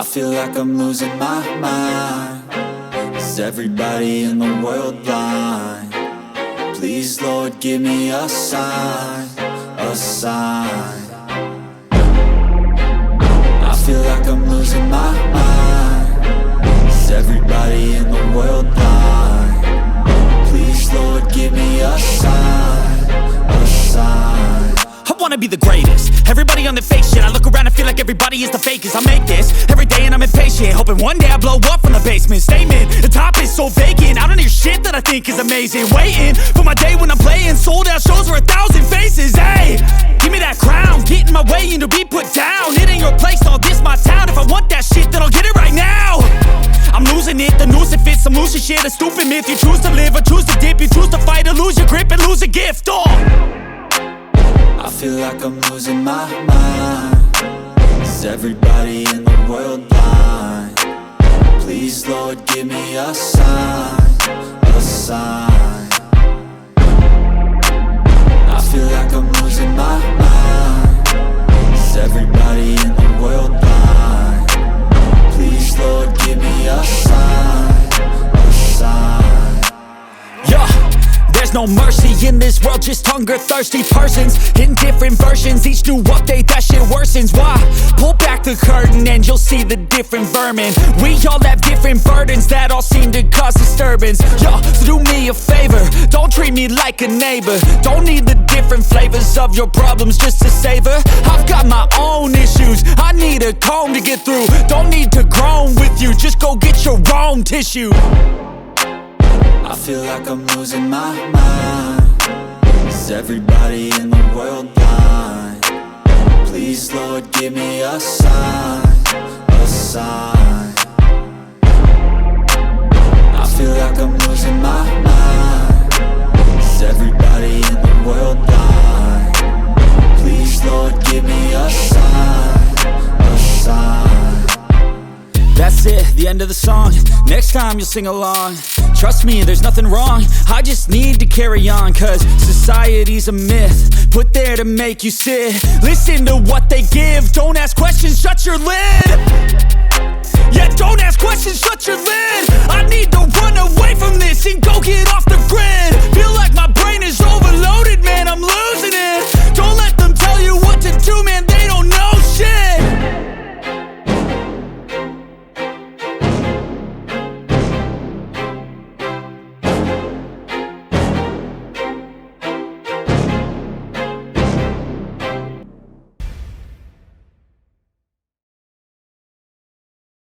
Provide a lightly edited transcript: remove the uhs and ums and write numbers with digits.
I feel like I'm losing my mind. Is everybody in the world blind? Please, Lord, give me a sign, a sign. I feel like I'm losing my mind. Is everybody in the world blind? Please, Lord, give me a sign, a sign. I wanna be the greatest. Everybody on the fake shit. I look around and feel like everybody is the fakest. I make this every day and I'm impatient, hoping one day I blow up from the basement. Statement, the top is so vacant. I don't hear shit that I think is amazing. Waiting for my day when I'm playing sold out shows for 1,000 faces. Hey, give me that crown, get in my way and to be put down. It ain't your place, all this my town. If I want that shit, then I'll get it right now. I'm losing it, the noose it fits. I'm losing shit, a stupid myth. You choose to live or choose to dip. You choose to fight or lose your grip and lose a gift. I feel like I'm losing my mind. Is everybody in the world blind? Please, Lord, give me a sign, a sign. I feel like I'm losing my mind. Is everybody in the world blind? Please, Lord, give me a sign, a sign. Yeah. There's no mercy in this world, just hunger-thirsty persons in different versions. Each new update, that shit worsens. Why? Pull back the curtain and you'll see the different vermin. We all have different burdens that all seem to cause disturbance. Yo, so do me a favor, don't treat me like a neighbor. Don't need the different flavors of your problems just to savor. I've got my own issues, I need a comb to get through. Don't need to groan with you, just go get your own tissue. I feel like I'm losing my mind. Is everybody in the world blind? Please, Lord, give me a sign, a sign. I feel like I'm losing my mind. Is everybody in the world blind? Please, Lord, give me a sign, a sign. That's it, the end of the song. Next time you'll sing along. Trust me, there's nothing wrong. I just need to carry on, cause society's a myth put there to make you sit. Listen to what they give. Don't ask questions, shut your lid. Yeah, don't ask questions, shut your lid. I need to run away from this and go get off the grid.